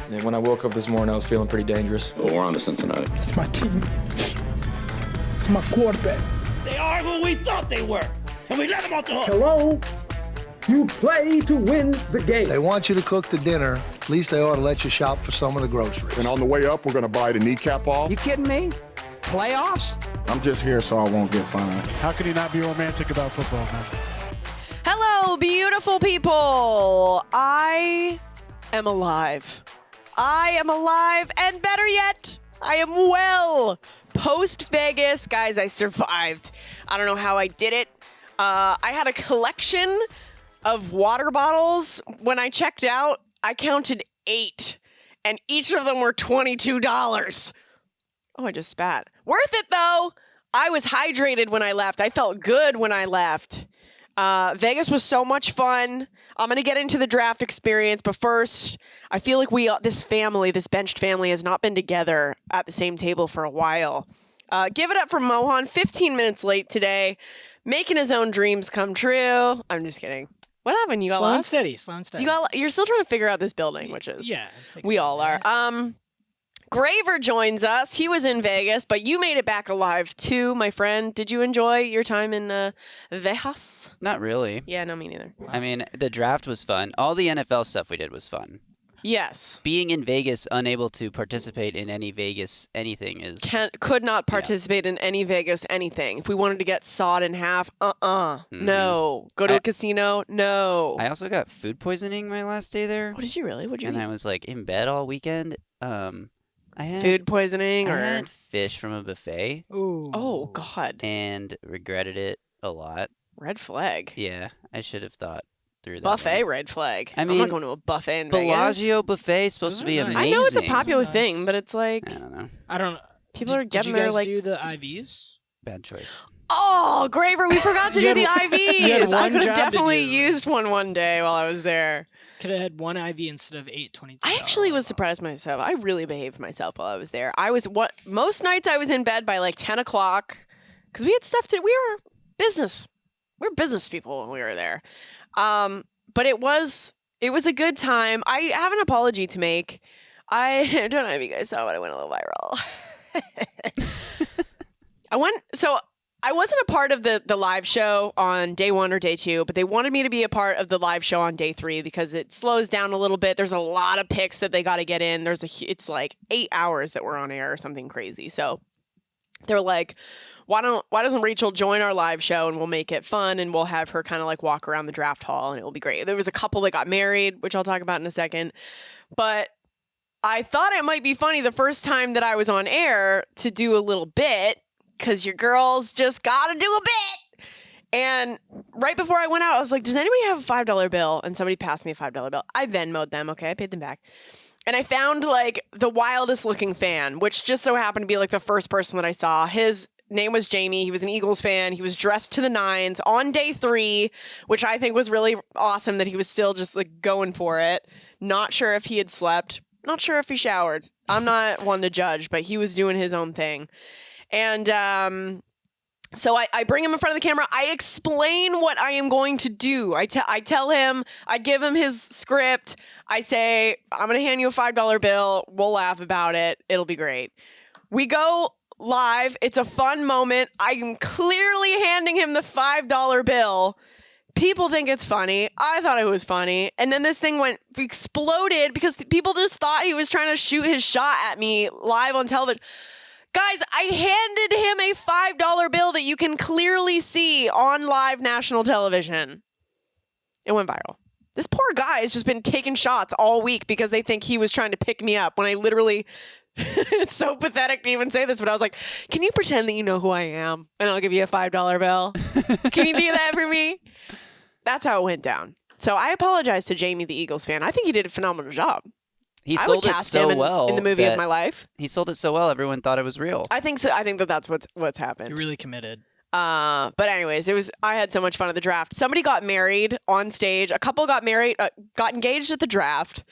And when I woke up this morning, I was feeling pretty dangerous. Well, we're on to Cincinnati. It's my team. It's my quarterback. They are who we thought they were, and we let them off the hook. Hello? You play to win the game. They want you to cook the dinner. At least they ought to let you shop for some of the groceries. And on the way up, we're going to buy the kneecap off. You kidding me? Playoffs? I'm just here so I won't get fined. How can you not be romantic about football, man? Hello, beautiful people. I am alive. I am alive, and better yet, I am well. Post-Vegas, guys, I survived. I don't know how I did it. I had a collection of water bottles. When I checked out, I counted 8, and each of them were $22. Oh, I just spat. Worth it, though. I was hydrated when I left. I felt good when I left. Vegas was so much fun. I'm going to get into the draft experience, but first, I feel like this Benched family, has not been together at the same table for a while. Give it up for Mohan, 15 minutes late today, making his own dreams come true. I'm just kidding. What happened? You got slow lost? Slow and steady. You're still trying to figure out this building, which is... Yeah. We all are. Graver joins us. He was in Vegas, but you made it back alive too, my friend. Did you enjoy your time in Vegas? Not really. Yeah, no, me neither. I mean, the draft was fun. All the NFL stuff we did was fun. Yes. Being in Vegas, unable to participate in any Vegas anything is... Could not participate in any Vegas anything. If we wanted to get sawed in half, no. Go to a casino, no. I also got food poisoning my last day there. Oh, did you really? What'd you eat? I was like in bed all weekend. I had food poisoning, I had fish from a buffet. Ooh. Oh, God. And regretted it a lot. Red flag. Yeah, I should have thought through that. Buffet one. red flag. I mean, I'm not going to a buffet in Vegas. Bellagio buffet is supposed to be amazing. I know it's a popular thing, but it's like... I don't know. People are getting there like... Did you guys do the IVs? Bad choice. Oh, Graver, we forgot to do the IVs. I could have definitely do. used one day while I was there. Could have had one IV instead of 822. I actually was surprised myself. I really behaved myself while I was there. Most nights I was in bed by like 10 o'clock because we had stuff to. We were business people when we were there. But it was a good time. I have an apology to make. I don't know if you guys saw, but I went a little viral. I wasn't a part of the live show on day 1 or day 2, but they wanted me to be a part of the live show on day 3 because it slows down a little bit. There's a lot of picks that they got to get in. It's like 8 hours that we're on air or something crazy. So they're like, why doesn't Rachel join our live show and we'll make it fun and we'll have her kind of like walk around the draft hall and it will be great. There was a couple that got married, which I'll talk about in a second. But I thought it might be funny the first time that I was on air to do a little bit, because your girls just got to do a bit. And right before I went out, I was like, does anybody have a $5 bill? And somebody passed me a $5 bill. I Venmo'd them. Okay, I paid them back. And I found like the wildest looking fan, which just so happened to be like the first person that I saw. His name was Jamie. He was an Eagles fan. He was dressed to the nines on day 3, which I think was really awesome that he was still just like going for it. Not sure if he had slept. Not sure if he showered. I'm not one to judge, but he was doing his own thing. And so I bring him in front of the camera. I explain what I am going to do. I tell him, I give him his script. I say, I'm going to hand you a $5 bill. We'll laugh about it. It'll be great. We go live. It's a fun moment. I'm clearly handing him the $5 bill. People think it's funny. I thought it was funny. And then this thing exploded because people just thought he was trying to shoot his shot at me live on television. Guys, I handed him a $5 bill that you can clearly see on live national television. It went viral. This poor guy has just been taking shots all week because they think he was trying to pick me up when I literally, it's so pathetic to even say this, but I was like, can you pretend that you know who I am and I'll give you a $5 bill? Can you do that for me? That's how it went down. So I apologize to Jamie, the Eagles fan. I think he did a phenomenal job. He sold it so well in the movie of my life. He sold it so well, everyone thought it was real. I think so. I think that's what's happened. You're really committed. But anyways, I had so much fun at the draft. Somebody got married on stage. A couple got engaged at the draft,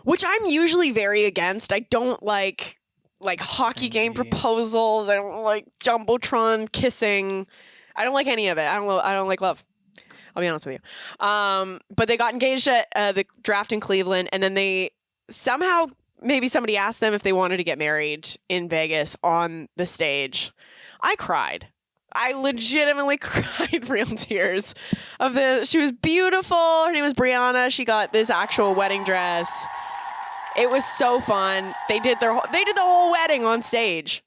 which I'm usually very against. I don't like hockey game proposals. I don't like Jumbotron kissing. I don't like any of it. I don't like love. I'll be honest with you. But they got engaged at the draft in Cleveland, and then they somehow maybe somebody asked them if they wanted to get married in Vegas on the stage. I cried. I legitimately cried real tears she was beautiful. Her name was Brianna. She got this actual wedding dress. It was so fun. They did the whole wedding on stage.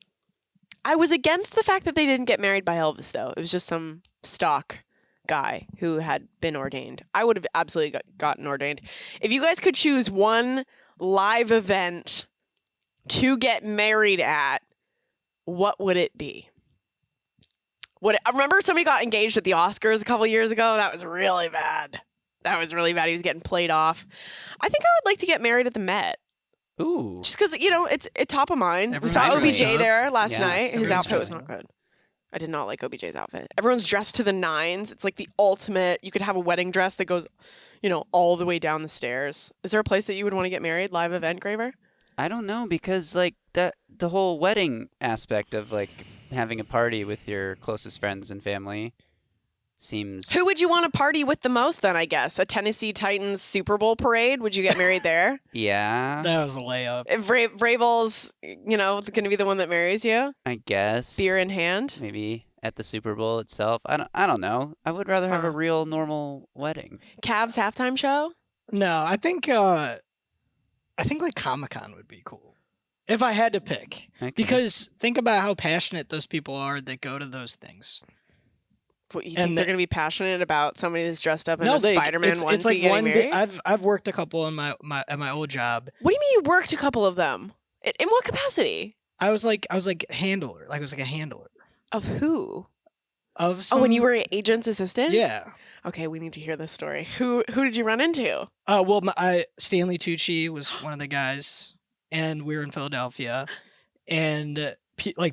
I was against the fact that they didn't get married by Elvis, though. It was just some stock guy who had been ordained. I would have absolutely gotten ordained. If you guys could choose one live event to get married at, what would it be? I remember somebody got engaged at the Oscars a couple years ago. That was really bad. He was getting played off. I think I would like to get married at the Met. Ooh. Just because, it's top of mind. Everyone's We saw dressed OBJ up. there last night. His Everyone's outfit was dressed not good. I did not like OBJ's outfit. Everyone's dressed to the nines. It's like the ultimate. You could have a wedding dress that goes, all the way down the stairs. Is there a place that you would want to get married? Live event, Graver? I don't know, because like the whole wedding aspect of like having a party with your closest friends and family seems. Who would you want to party with the most then, I guess? A Tennessee Titans Super Bowl parade? Would you get married there? Yeah, That was a layup. If Vrabel's, going to be the one that marries you? I guess. Beer in hand? Maybe at the Super Bowl itself. I don't know. I would rather have a real normal wedding. Cavs halftime show? No, I think like Comic-Con would be cool. If I had to pick. Okay. Because think about how passionate those people are that go to those things. What, you think they're going to be passionate about somebody that's dressed up in No, a Spider-Man onesie it's like getting one married? I've worked a couple in my at my old job. What do you mean you worked a couple of them? In what capacity? I was like handler. Like I was like a handler Of who? of some. Oh, when you were an agent's assistant? Yeah. Okay, we need to hear this story. Who did you run into? Well, Stanley Tucci was one of the guys, and we were in Philadelphia, and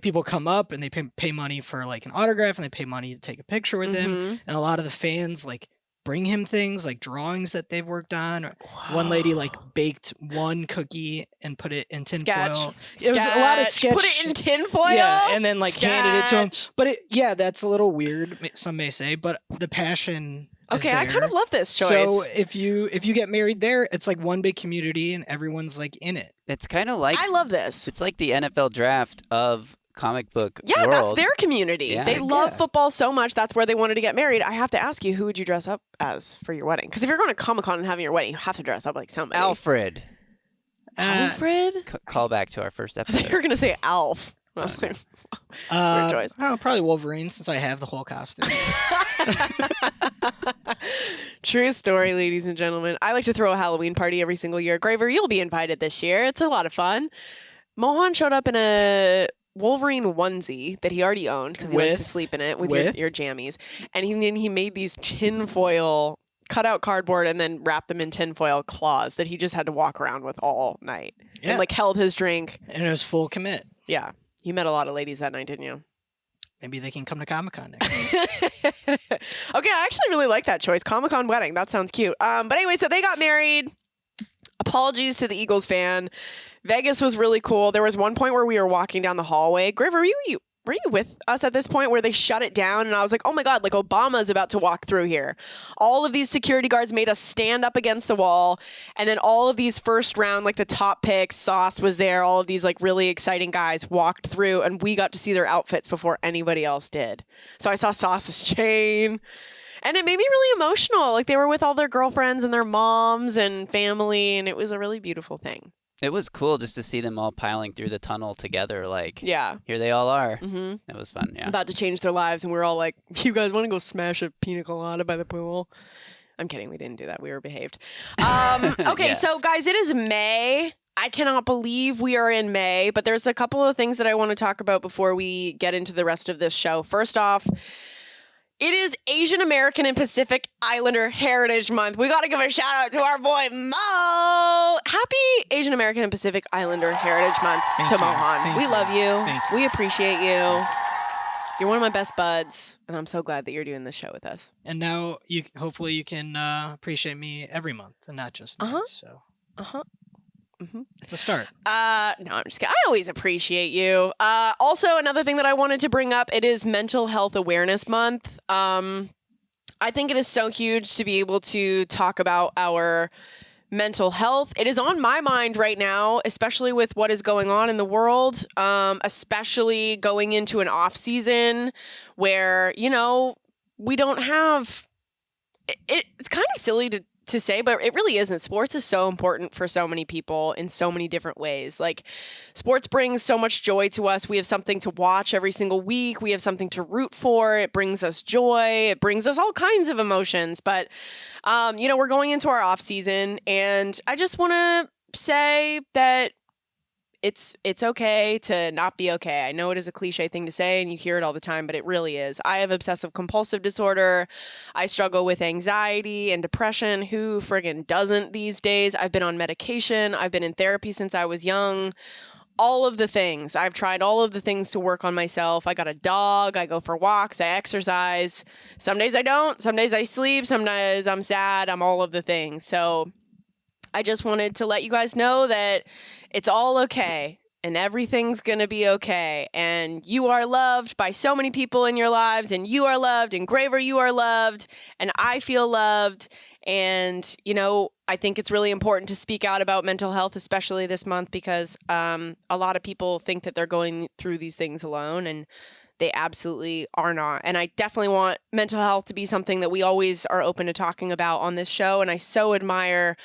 people come up and they pay money for like an autograph, and they pay money to take a picture with him, and a lot of the fans like bring him things like drawings that they've worked on. One lady like baked one cookie and put it in tin foil. It was a lot of sketch. Put it in tin foil? Yeah, and then like handed it to him. But that's a little weird, some may say, but the passion is Okay, I there. kind of love this choice. So if you get married there, it's like one big community and everyone's like in it. It's kind of like I love this. It's like the NFL draft of comic book Yeah, world. that's their community. Yeah. They love football so much. That's where they wanted to get married. I have to ask you, who would you dress up as for your wedding? Because if you're going to Comic-Con and having your wedding, you have to dress up like somebody. Alfred. Alfred? Call back to our first I thought you episode. were going to say Alf. I was like, weird choice. Probably Wolverine since I have the whole costume. True story, ladies and gentlemen. I like to throw a Halloween party every single year. Graver, you'll be invited this year. It's a lot of fun. Mohan showed up in a Wolverine onesie that he already owned because he likes to sleep in it with your jammies. And he made these tinfoil cutout cardboard and then wrapped them in tinfoil claws that he just had to walk around with all night. Yeah. And like held his drink. And it was full commit. Yeah. You met a lot of ladies that night, didn't you? Maybe they can come to Comic-Con next year. Okay, I actually really like that choice. Comic-Con wedding. That sounds cute. But anyway, so they got married. Apologies to the Eagles fan. Vegas was really cool. There was one point where we were walking down the hallway. Griver, were you with us at this point where they shut it down? And I was like, oh my God, like Obama's about to walk through here. All of these security guards made us stand up against the wall. And then all of these first round, like the top picks, Sauce was there. All of these like really exciting guys walked through and we got to see their outfits before anybody else did. So I saw Sauce's chain. And it made me really emotional. Like they were with all their girlfriends and their moms and family. And it was a really beautiful thing. It was cool just to see them all piling through the tunnel together. Like, yeah, here they all are. Mm-hmm. It was fun. Yeah, about to change their lives, and we were all like, "You guys want to go smash a pina colada by the pool?" I'm kidding. We didn't do that. We were behaved. Okay, Yeah. So guys, it is May. I cannot believe we are in May, but there's a couple of things that I want to talk about before we get into the rest of this show. First off, it is Asian American and Pacific Islander Heritage Month. We got to give a shout out to our boy Mo. Happy Asian American and Pacific Islander Heritage Month to Mohan. We love you. We appreciate you. You're one of my best buds, and I'm so glad that you're doing this show with us. And now hopefully you can appreciate me every month and not just me. So. Mm-hmm. It's a start. No, I'm just kidding. I always appreciate you. Also, another thing that I wanted to bring up, it is Mental Health Awareness Month. I think it is so huge to be able to talk about our mental health. It is on my mind right now, especially with what is going on in the world, especially going into an off season where, we don't have it's kind of silly to say, but it really isn't. Sports is so important for so many people in so many different ways. Like, sports brings so much joy to us. We have something to watch every single week. We have something to root for. It brings us joy. It brings us all kinds of emotions. But, we're going into our off season, and I just want to say that it's okay to not be okay. I know it is a cliche thing to say and you hear it all the time, but it really is. I have obsessive compulsive disorder. I struggle with anxiety and depression. Who friggin' doesn't these days? I've been on medication. I've been in therapy since I was young. All of the things. I've tried all of the things to work on myself. I got a dog. I go for walks. I exercise. Some days I don't. Some days I sleep. Some days I'm sad. I'm all of the things. So I just wanted to let you guys know that it's all okay and everything's going to be okay. And you are loved by so many people in your lives, and you are loved, and Graver, you are loved, and I feel loved. And, I think it's really important to speak out about mental health, especially this month, because a lot of people think that they're going through these things alone, and they absolutely are not. And I definitely want mental health to be something that we always are open to talking about on this show. And I so admire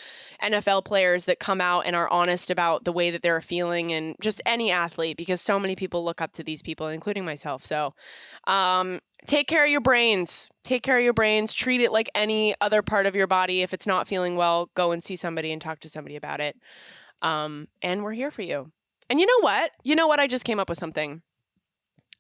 NFL players that come out and are honest about the way that they're feeling, and just any athlete, because so many people look up to these people, including myself. So take care of your brains. Take care of your brains. Treat it like any other part of your body. If it's not feeling well, go and see somebody and talk to somebody about it. And we're here for you. And you know what? I just came up with something.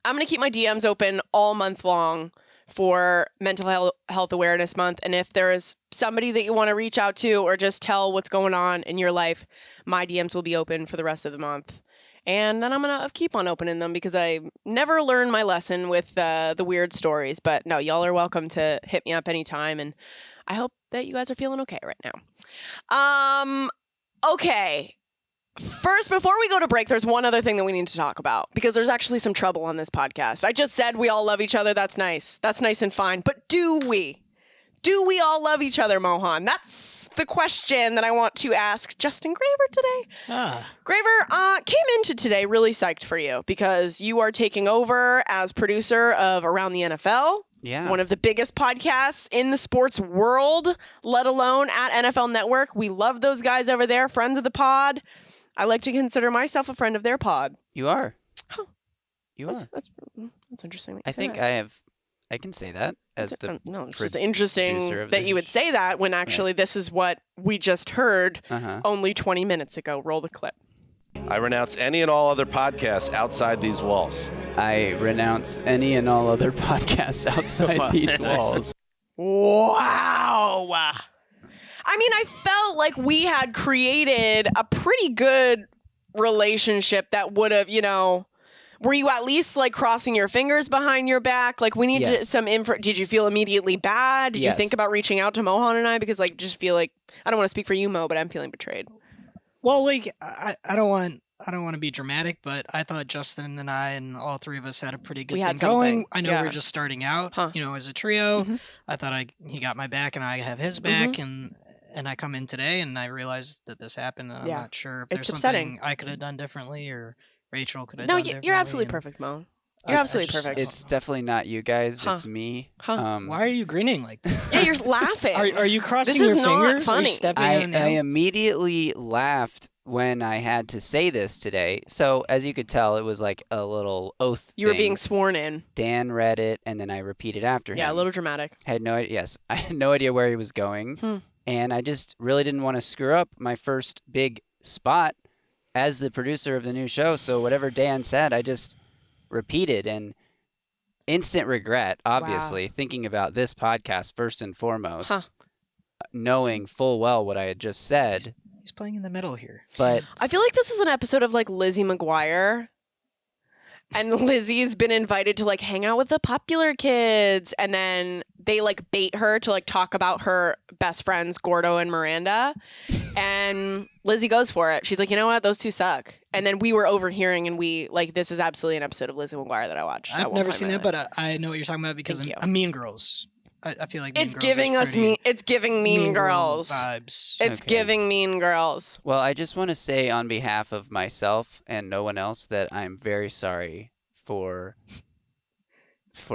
I'm going to keep my DMs open all month long for Mental Health Awareness Month. And if there is somebody that you want to reach out to or just tell what's going on in your life, my DMs will be open for the rest of the month. And then I'm going to keep on opening them, because I never learned my lesson with the weird stories. But no, y'all are welcome to hit me up anytime. And I hope that you guys are feeling okay right now. Okay. First, before we go to break, there's one other thing that we need to talk about, because there's actually some trouble on this podcast. I just said we all love each other. That's nice. That's nice and fine. But do we? Do we all love each other, Mohan? That's the question that I want to ask Justin Graver today. Graver came into today really psyched for you, because you are taking over as producer of Around the NFL. Yeah. One of the biggest podcasts in the sports world, let alone at NFL Network. We love those guys over there, friends of the pod. I like to consider myself a friend of their pod. You are. Huh. You are. That's interesting. I think I can say that as the no, it's just interesting that you would say that when actually this is what we just heard only 20 minutes ago. Roll the clip. I renounce any and all other podcasts outside these walls. I renounce any and all other podcasts outside these walls. Wow. I mean, I felt like we had created a pretty good relationship that would have, were you at least like crossing your fingers behind your back? Like, we need some info. Did you feel immediately bad? Did you think about reaching out to Mohan and I? Because just feel like, I don't want to speak for you, Mo, but I'm feeling betrayed. Well, I don't want to be dramatic, but I thought Justin and I and all three of us had a pretty good thing going. I know we were just starting out, as a trio. Mm-hmm. I thought he got my back and I have his back, and I come in today and I realized that this happened. And I'm not sure if there's something I could have done differently or Rachel could have done differently. No, you're absolutely perfect, Mo. You're absolutely perfect. It's definitely not you guys. It's me. Why are you grinning like that? Yeah, you're laughing. Are you crossing this your is not fingers? Funny. Are you stepping on I immediately laughed when I had to say this today. So as you could tell, it was like a little oath. You were being sworn in. Dan read it, and then I repeated after him. Yeah, a little dramatic. I had no idea where he was going, and I just really didn't want to screw up my first big spot as the producer of the new show. So whatever Dan said, I just repeated, and instant regret, obviously, thinking about this podcast first and foremost, knowing full well what I had just said. He's playing in the middle here. But I feel like this is an episode of like Lizzie McGuire. And Lizzie's been invited to like hang out with the popular kids, and then they like bait her to like talk about her best friends Gordo and Miranda, and Lizzie goes for it. She's like, you know what, those two suck. And then we were overhearing, and we like, this is absolutely an episode of Lizzie McGuire that I watched. I've never seen that, but I know what you're talking about because of Mean Girls. I feel like It's giving us it's giving Mean Girls vibes. It's giving Mean Girls. Well, I just want to say on behalf of myself and no one else that I'm very sorry for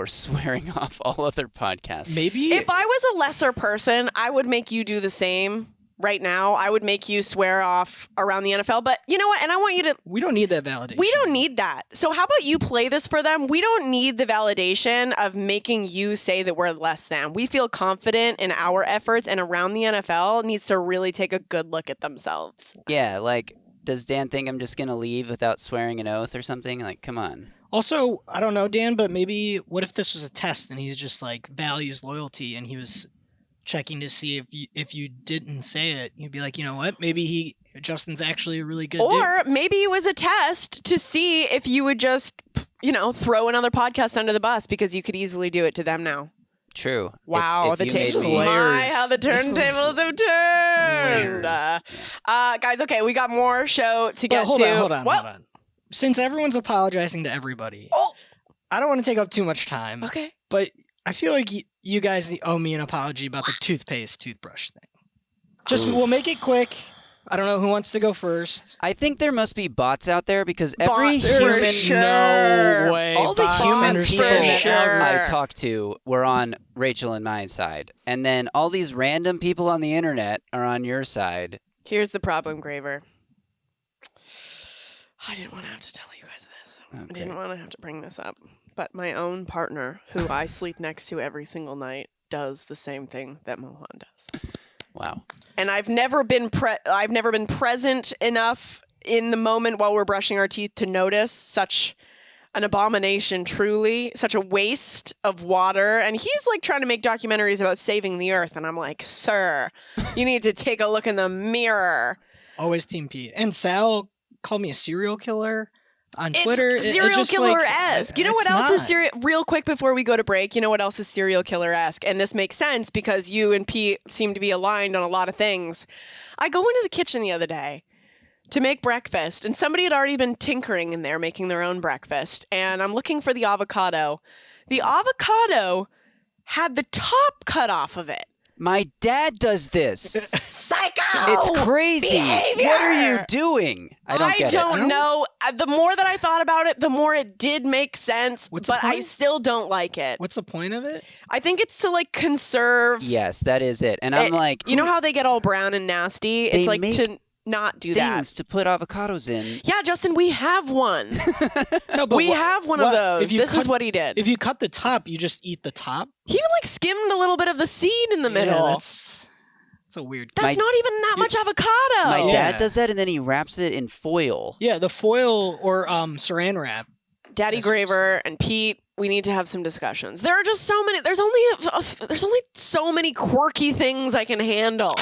swearing off all other podcasts. Maybe if I was a lesser person, I would make you do the same. Right now, I would make you swear off around the NFL. But you know what? And I want you to... We don't need that validation. We don't need that. So how about you play this for them? We don't need the validation of making you say that we're less than. We feel confident in our efforts, and around the NFL needs to really take a good look at themselves. Yeah, like, does Dan think I'm just going to leave without swearing an oath or something? Like, come on. Also, I don't know, Dan, but maybe what if this was a test and he's just like values loyalty and he was checking to see if you didn't say it, you'd be like, you know what? Maybe Justin's actually a really good Or dude. maybe it was a test to see if you would just, throw another podcast under the bus because you could easily do it to them now. True. Wow, If you made me- how the turntables have turned. Guys, okay, we got more show to get hold to. Hold on. Since everyone's apologizing to everybody, I don't want to take up too much time. Okay. But I feel like you guys owe me an apology about the toothbrush thing. We'll make it quick. I don't know who wants to go first. I think there must be bots out there because every human... No way. All the human people sure. I talked to were on Rachel and my side. And then all these random people on the internet are on your side. Here's the problem, Graver. I didn't want to have to tell you guys this. Okay. I didn't want to have to bring this up. But my own partner, who I sleep next to every single night, does the same thing that Mohan does. Wow. And I've never been present enough in the moment while we're brushing our teeth to notice such an abomination, truly, such a waste of water. And he's like trying to make documentaries about saving the earth. And I'm like, sir, you need to take a look in the mirror. Always Team Pete. And Sal called me a serial killer on Twitter. It's serial killer-esque. You know what else is real quick before we go to break? You know what else is serial killer-esque? And this makes sense because you and Pete seem to be aligned on a lot of things. I go into the kitchen the other day to make breakfast, and somebody had already been tinkering in there, making their own breakfast. And I'm looking for the avocado. The avocado had the top cut off of it. My dad does this. Psycho! It's crazy. Behavior! What are you doing? I don't know. The more that I thought about it, the more it did make sense. But I still don't like it. What's the point of it? I think it's to like conserve. Yes, that is it. And I'm like, you know how they get all brown and nasty? It's like to not do that. Things to put avocados in. Yeah, Justin, we have one. No, but we have one of those. This is what he did. If you cut the top, you just eat the top? He even like skimmed a little bit of the seed in the middle. That's a weird... That's not even that much avocado. My dad does that, and then he wraps it in foil. Yeah, the foil or saran wrap. Daddy Graver and Pete, we need to have some discussions. There are just so many. There's only so many quirky things I can handle.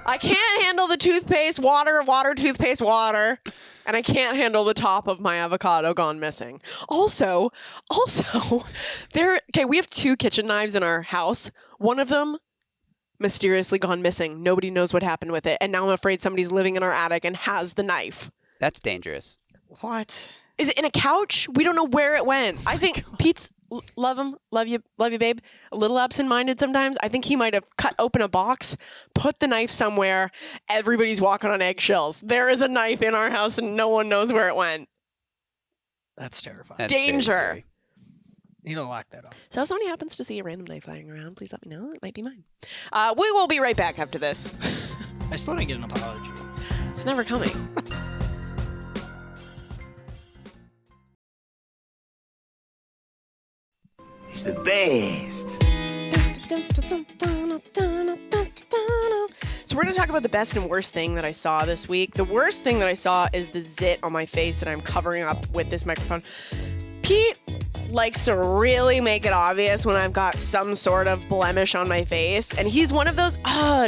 I can't handle the toothpaste, water, toothpaste, water. And I can't handle the top of my avocado gone missing. Also, we have 2 kitchen knives in our house. One of them mysteriously gone missing. Nobody knows what happened with it. And now I'm afraid somebody's living in our attic and has the knife. That's dangerous. What? Is it in a couch? We don't know where it went. I think Pete's love you, babe. A little absent-minded sometimes. I think he might have cut open a box, put the knife somewhere. Everybody's walking on eggshells. There is a knife in our house and no one knows where it went. That's terrifying. That's danger. You need to lock that up. So if somebody happens to see a random knife lying around, please let me know. It might be mine. We will be right back after this. I still didn't get an apology. It's never coming. He's the best. So we're going to talk about the best and worst thing that I saw this week. The worst thing that I saw is the zit on my face that I'm covering up with this microphone. Pete likes to really make it obvious when I've got some sort of blemish on my face. And he's one of those,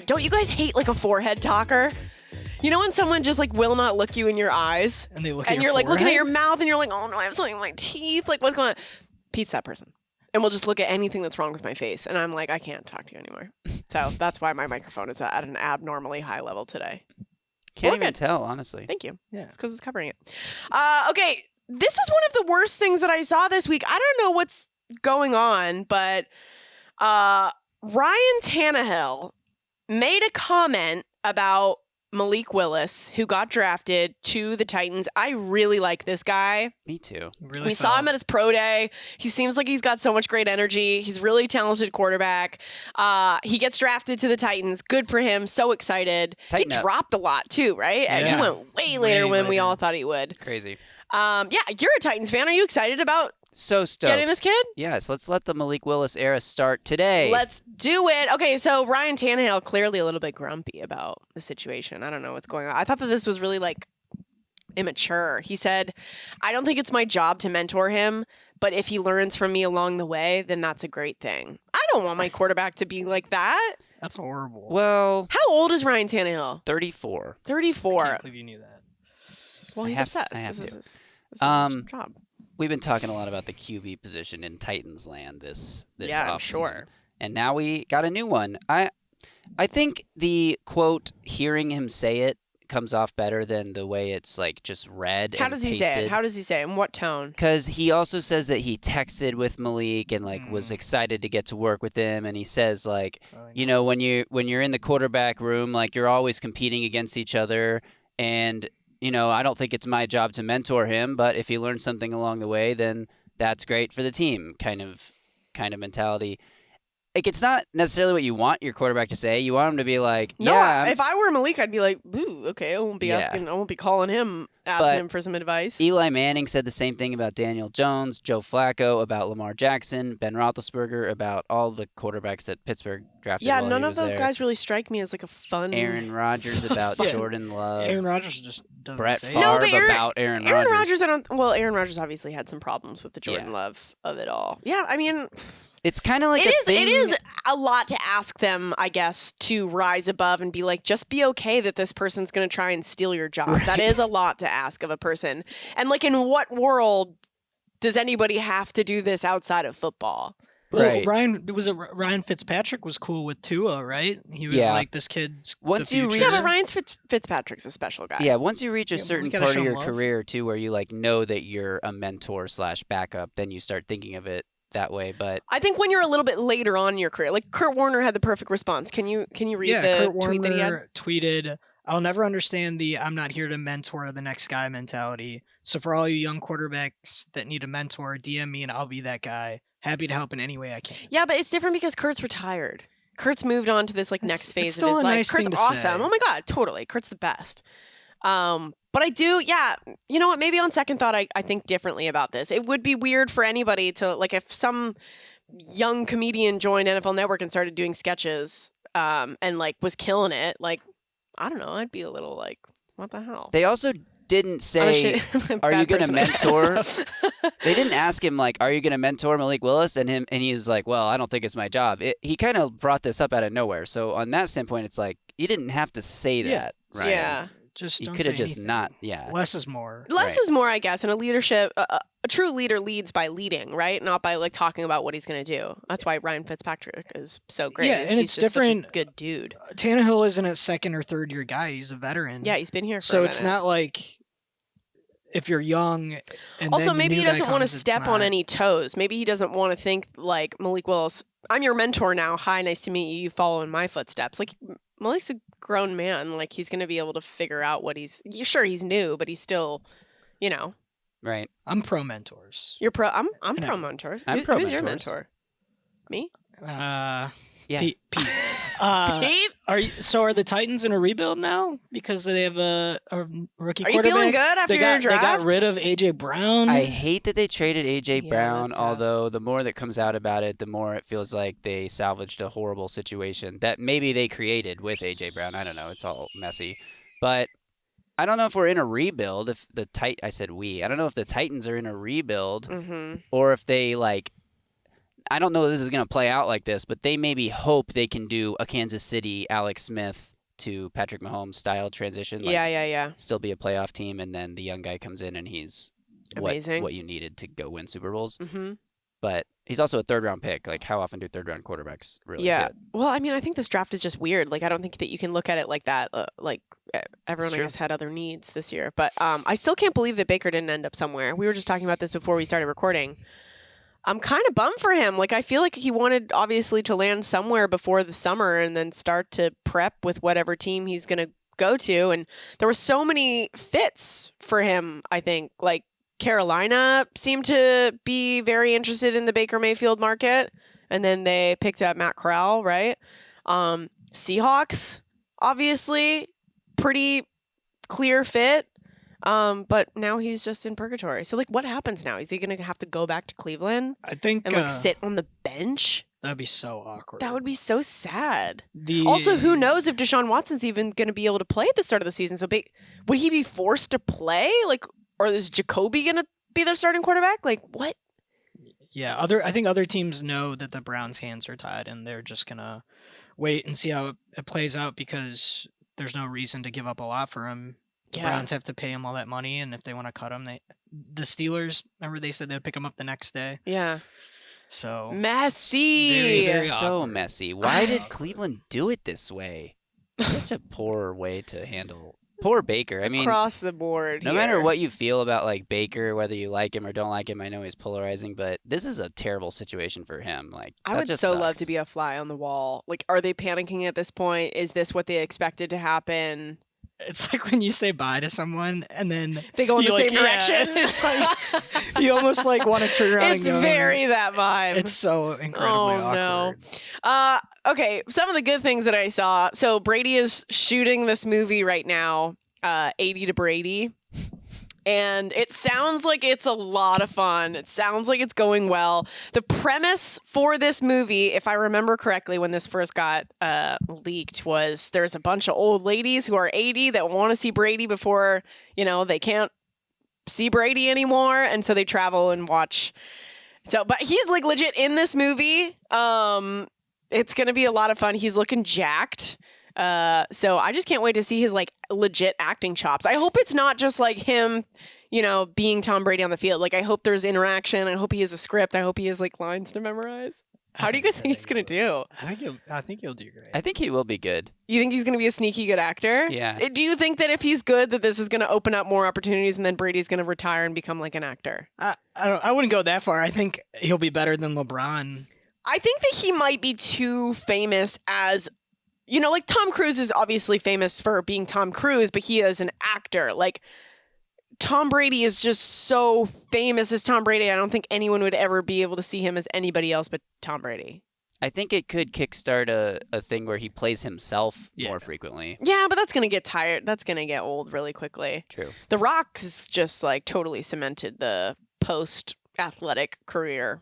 don't you guys hate like a forehead talker? You know when someone just like will not look you in your eyes? And they look and you're like looking at your mouth and you're like, oh no, I have something in my teeth. Like what's going on? Pete's that person. And we'll just look at anything that's wrong with my face. And I'm like, I can't talk to you anymore. So that's why my microphone is at an abnormally high level today. Can't even tell, honestly. Thank you. Yeah. It's because it's covering it. Okay. This is one of the worst things that I saw this week. I don't know what's going on, but Ryan Tannehill made a comment about Malik Willis, who got drafted to the Titans. I really like this guy. Me too. We saw him at his pro day. He seems like he's got so much great energy. He's a really talented quarterback. He gets drafted to the Titans. Good for him. So excited. Tighten he up. dropped a lot too, right? And he went way later than we all thought he would. Crazy. Yeah, you're a Titans fan. Are you excited about So stoked. getting this kid? Yes, let's let the Malik Willis era start today. Let's do it. Okay, so Ryan Tannehill clearly a little bit grumpy about the situation. I don't know what's going on. I thought that this was really immature. He said, "I don't think it's my job to mentor him, but if he learns from me along the way, then that's a great thing." I don't want my quarterback to be like that. That's horrible. Well, How old is Ryan Tannehill? 34. 34. I can't believe you knew that. Well, he's I have obsessed. to. This is his job. We've been talking a lot about the QB position in Titans land this Yeah, I'm offseason. sure. And now we got a new one. I think the quote hearing him say it comes off better than the way it's just read. How does he say it? How does he say it? In what tone? Because he also says that he texted with Malik and was excited to get to work with him, and he says when you're in the quarterback room, you're always competing against each other, and I don't think it's my job to mentor him, but if he learns something along the way, then that's great for the team. Kind of mentality. It's not necessarily what you want your quarterback to say. You want him to be like, No, yeah. if I were Malik, I'd be like, "Ooh, okay, I won't be asking. I won't be calling him, asking him for some advice." Eli Manning said the same thing about Daniel Jones, Joe Flacco about Lamar Jackson, Ben Roethlisberger about all the quarterbacks that Pittsburgh drafted. Yeah, while none he of was those there. guys really strike me as a fun. Aaron Rodgers about Jordan Love. Aaron Rodgers just doesn't Brett say Favre it. about Aaron Rodgers, Rodgers. Aaron Rodgers obviously had some problems with the Jordan Love of it all. Yeah, I mean, it's kind of like it is a lot to ask them, I guess, to rise above and be like, just be okay that this person's going to try and steal your job. Right. That is a lot to ask of a person. And in what world does anybody have to do this outside of football? Well, Ryan Fitzpatrick was cool with Tua, right? He was like, this kid's once the you future. reach, but Ryan Fitzpatrick's a special guy. Yeah, once you reach a certain part of your love. career too, where you know that you're a mentor / backup, then you start thinking of it that way. But I think when you're a little bit later on in your career, Kurt Warner had the perfect response. Can you read the Kurt tweet that he had? Warner tweeted, "I'll never understand the I'm not here to mentor the next guy mentality. So for all you young quarterbacks that need a mentor, DM me and I'll be that guy. Happy to help in any way I can." Yeah, but it's different because Kurt's retired. Kurt's moved on to this next phase it's of his still a life. nice Kurt's thing to awesome. say. Oh my god, totally. Kurt's the best. But I do, you know what? Maybe on second thought, I think differently about this. It would be weird for anybody to if some young comedian joined NFL Network and started doing sketches, and was killing it. I don't know. I'd be a little what the hell? they also didn't say, "Are you going to mentor?" They didn't ask him "Are you going to mentor Malik Willis?" And he was like, "Well, I don't think it's my job." He kind of brought this up out of nowhere. So on that standpoint, it's you didn't have to say that. Right? Yeah. Just You don't could have say just anything. not. Yeah. Less is more. Less Right. is more, I guess. And a true leader leads by leading, right? Not by talking about what he's going to do. That's why Ryan Fitzpatrick is so great. Yeah, and he's it's just such a different. good dude. Tannehill isn't a second or third year guy. He's a veteran. Yeah, he's been here for So a it's minute. not like if you're young. And Also, then maybe the he new guy doesn't want to comes, it's step on not- any toes. Maybe he doesn't want to think Malik Willis, I'm your mentor now. Hi, nice to meet you. You follow in my footsteps. Malik's a grown man. He's going to be able to figure out what he's... Sure, he's new, but he's still, Right. I'm pro mentors. You're pro... I'm And pro mentors. I'm pro Who's your mentors. mentor? Me? Yeah. Pete. Pete? Are the Titans in a rebuild now because they have a rookie Are you quarterback? feeling good after your They draft? got rid of AJ Brown. I hate that they traded AJ Yeah, Brown, that's although the more that comes out about it, the more it feels like they salvaged a horrible situation that maybe they created with AJ Brown. I don't know. It's all messy. But I don't know if we're in a rebuild. I said we. I don't know if the Titans are in a rebuild or if they I don't know if this is going to play out like this, but they maybe hope they can do a Kansas City Alex Smith to Patrick Mahomes style transition. Yeah. Still be a playoff team, and then the young guy comes in and he's Amazing. what you needed to go win Super Bowls. Mm-hmm. But he's also a third-round pick. How often do third-round quarterbacks really Yeah. hit? Well, I mean, I think this draft is just weird. I don't think that you can look at it like that. Everyone, I true. guess, had other needs this year. But I still can't believe that Baker didn't end up somewhere. We were just talking about this before we started recording. I'm kind of bummed for him. Like, I feel like he wanted, obviously, to land somewhere before the summer and then start to prep with whatever team he's going to go to. And there were so many fits for him, I think. Like, Carolina seemed to be very interested in the Baker Mayfield market. And then they picked up Matt Corral, right? Seahawks, obviously, pretty clear fit. But now he's just in purgatory. So, like, what happens now? Is he going to have to go back to Cleveland? I think and like sit on the bench? That'd be so awkward. That would be so sad. Also, who knows if Deshaun Watson's even going to be able to play at the start of the season? So, would he be forced to play? Like, or is Jacoby going to be their starting quarterback? Like, what? Yeah, I think other teams know that the Browns' hands are tied, and they're just gonna wait and see how it plays out because there's no reason to give up a lot for him. The Browns have to pay him all that money, and if they want to cut him, the Steelers, remember they said they'd pick him up the next day. Yeah. So messy. Very so messy. Why did Cleveland do it this way? Such a poor way to handle. Poor Baker. I mean, across the board. No matter what you feel about like Baker, whether you like him or don't like him, I know he's polarizing, but this is a terrible situation for him. Like, I would so love to be a fly on the wall. Like, are they panicking at this point? Is this what they expected to happen? It's like when you say bye to someone and then they go in the same direction. It's like you almost like want to turn around. It's very that vibe. It's so incredibly awkward. No. Okay, some of the good things that I saw. So Brady is shooting this movie right now, 80 to Brady. And it sounds like it's a lot of fun. It sounds like it's going well. The premise for this movie, if I remember correctly, when this first got leaked, was there's a bunch of old ladies who are 80 that want to see Brady before, they can't see Brady anymore. And so they travel and watch. So, but he's like legit in this movie. It's going to be a lot of fun. He's looking jacked. So I just can't wait to see his like legit acting chops. I hope it's not just like him, being Tom Brady on the field. Like I hope there's interaction. I hope he has a script. I hope he has like lines to memorize. How do you guys think he's going to do? I think he'll do great. I think he will be good. You think he's going to be a sneaky good actor? Yeah. Do you think that if he's good, that this is going to open up more opportunities and then Brady's going to retire and become like an actor? I wouldn't go that far. I think he'll be better than LeBron. I think that he might be too famous as, like Tom Cruise is obviously famous for being Tom Cruise, but he is an actor. Like Tom Brady is just so famous as Tom Brady. I don't think anyone would ever be able to see him as anybody else but Tom Brady. I think it could kickstart a thing where he plays himself more frequently. Yeah, but that's going to get tired. That's going to get old really quickly. True. The Rock has just like totally cemented the post-athletic career.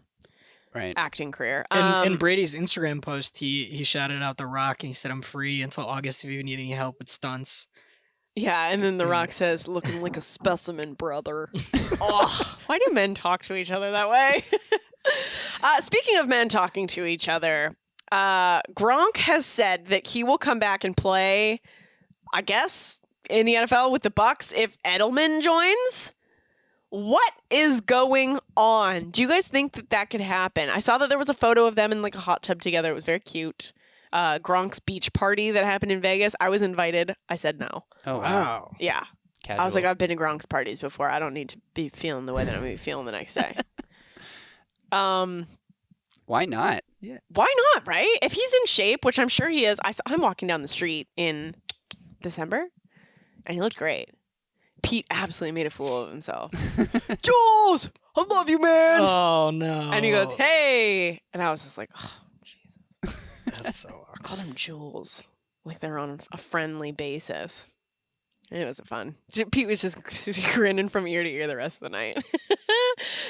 Right. Acting career. In Brady's Instagram post, he shouted out The Rock and he said, "I'm free until August if you need any help with stunts." Yeah, and then The Rock says, "Looking like a specimen, brother." Oh, why do men talk to each other that way? Speaking of men talking to each other, Gronk has said that he will come back and play, I guess, in the NFL with the Bucs if Edelman joins. What is going on? Do you guys think that could happen? I saw that there was a photo of them in like a hot tub together. It was very cute. Gronk's beach party that happened in Vegas. I was invited. I said no. Oh, wow. Yeah. Casual. I was like, I've been to Gronk's parties before. I don't need to be feeling the way that I'm going to be feeling the next day. Why not? Yeah. Why not, right? If he's in shape, which I'm sure he is. I saw him walking down the street in December, and he looked great. Pete absolutely made a fool of himself. Jules, I love you, man. Oh, no. And he goes, hey. And I was just like, oh, Jesus. That's so awkward. I called him Jules. Like they're on a friendly basis. It was fun. Pete was just grinning from ear to ear the rest of the night.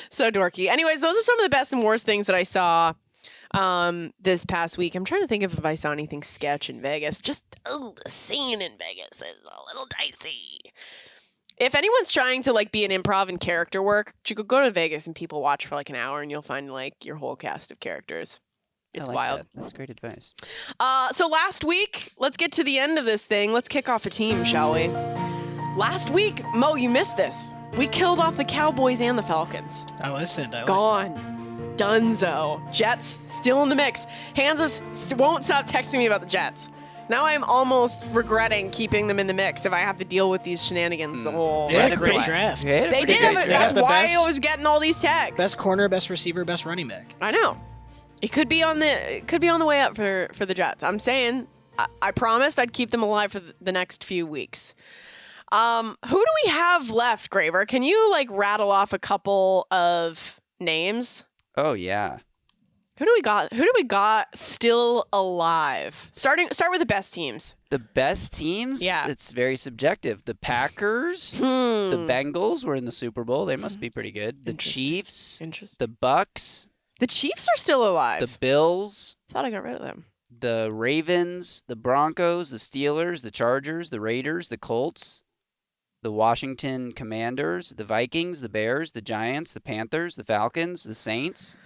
So dorky. Anyways, those are some of the best and worst things that I saw this past week. I'm trying to think if I saw anything sketch in Vegas. Just the scene in Vegas is a little dicey. If anyone's trying to like be an improv and character work, you could go to Vegas and people watch for like an hour and you'll find like your whole cast of characters. It's wild. That. That's great advice. So last week, let's get to the end of this thing. Let's kick off a team, shall we? Last week, Mo, you missed this. We killed off the Cowboys and the Falcons. I listened. Gone. Dunzo. Jets still in the mix. Kansas won't stop texting me about the Jets. Now I'm almost regretting keeping them in the mix if I have to deal with these shenanigans the whole. They had a rest of great the way. draft. They did have it. That's why I was getting all these texts. Best corner, best receiver, best running back. I know. It could be on the way up for the Jets. I'm saying I promised I'd keep them alive for the next few weeks. Who do we have left, Graver? Can you rattle off a couple of names? Oh yeah. Who do we got? Who do we got still alive? Start with the best teams. The best teams? Yeah. It's very subjective. The Packers, the Bengals were in the Super Bowl. They must be pretty good. The Chiefs, the Bucks. The Chiefs are still alive. The Bills. Thought I got rid of them. The Ravens, the Broncos, the Steelers, the Chargers, the Raiders, the Colts, the Washington Commanders, the Vikings, the Bears, the Giants, the Panthers, the Falcons, the Saints,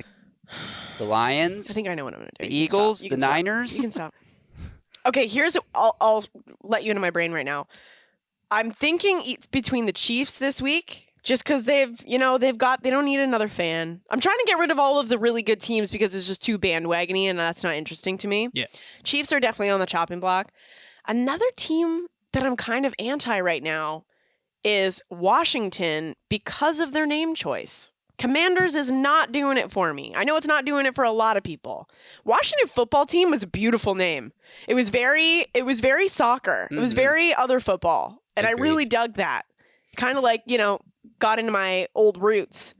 the Lions. I think I know what I'm going to do. The Eagles, the Niners. You can stop. Okay, I'll let you into my brain right now. I'm thinking it's between the Chiefs this week, just because they don't need another fan. I'm trying to get rid of all of the really good teams because it's just too bandwagony and that's not interesting to me. Yeah. Chiefs are definitely on the chopping block. Another team that I'm kind of anti right now is Washington because of their name choice. Commanders is not doing it for me. I know it's not doing it for a lot of people. Washington football team was a beautiful name. It was very soccer. It was very other football. And Agreed. I really dug that. Kind of got into my old roots.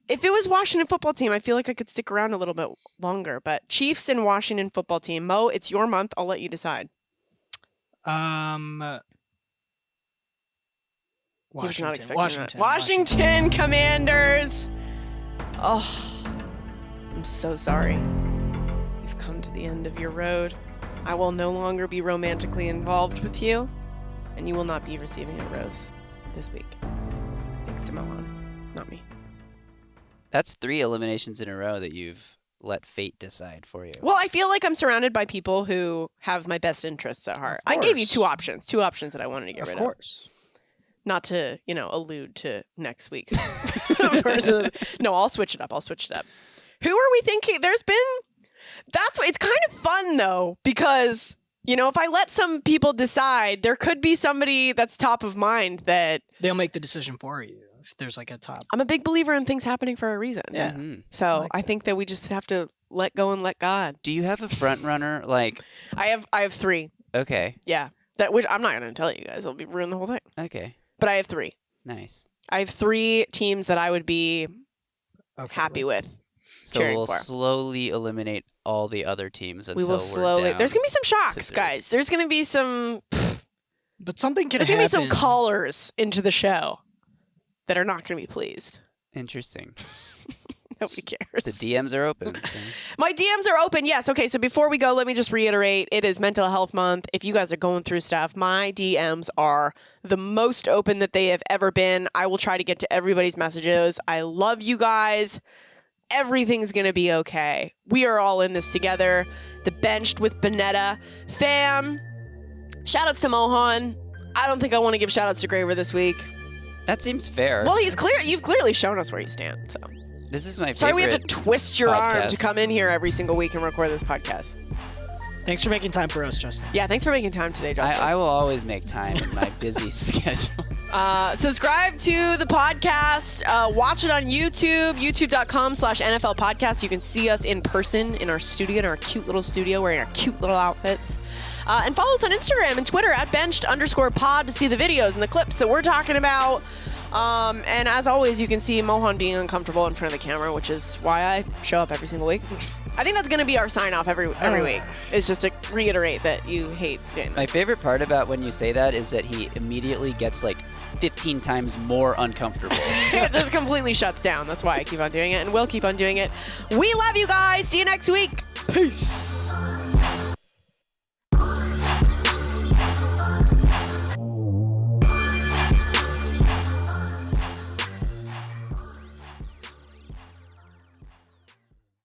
If it was Washington football team, I feel like I could stick around a little bit longer. But Chiefs and Washington football team. Mo, it's your month. I'll let you decide. He was not expecting that. Washington Commanders. Oh, I'm so sorry. You've come to the end of your road. I will no longer be romantically involved with you, and you will not be receiving a rose this week. Thanks to Mohan, not me. That's 3 eliminations in a row that you've let fate decide for you. Well, I feel like I'm surrounded by people who have my best interests at heart. I gave you two options that I wanted to get rid of. Of course. Not to, allude to next week's version. No, I'll switch it up. Who are we thinking? It's kind of fun though, because, if I let some people decide, there could be somebody that's top of mind that they'll make the decision for you if there's a top. I'm a big believer in things happening for a reason. Yeah. So I think that we just have to let go and let God. Do you have a front runner? I have 3. Okay. Yeah. Which I'm not going to tell you guys. It'll ruin the whole thing. Okay. But I have 3. Nice. I have 3 teams that I would be happy with. So we'll slowly eliminate all the other teams until we will slowly. down. There's gonna be some shocks, guys. There's gonna be some. But something can There's gonna be some callers into the show that are not gonna be pleased. Interesting. Nobody cares. The DMs are open. So. My DMs are open, yes. Okay, so before we go, let me just reiterate. It is Mental Health Month. If you guys are going through stuff, my DMs are the most open that they have ever been. I will try to get to everybody's messages. I love you guys. Everything's going to be okay. We are all in this together. The Benched with Bonnetta. Fam, shout-outs to Mohan. I don't think I want to give shout-outs to Graver this week. That seems fair. Well, you've clearly shown us where you stand, so... This is my favorite. Sorry we have to twist your podcast. arm to come in here every single week and record this podcast. Thanks for making time for us, Justin. Yeah, thanks for making time today, Justin. I will always make time in my busy schedule. Subscribe to the podcast. Watch it on YouTube, youtube.com/NFL podcast. You can see us in person in our studio, in our cute little studio, wearing our cute little outfits. And follow us on Instagram and Twitter at benched_pod to see the videos and the clips that we're talking about. And as always, you can see Mohan being uncomfortable in front of the camera, which is why I show up every single week. I think that's going to be our sign-off every week. It's just to reiterate that you hate doing that. My favorite part about when you say that is that he immediately gets 15 times more uncomfortable. It just completely shuts down. That's why I keep on doing it, and we'll keep on doing it. We love you guys. See you next week. Peace.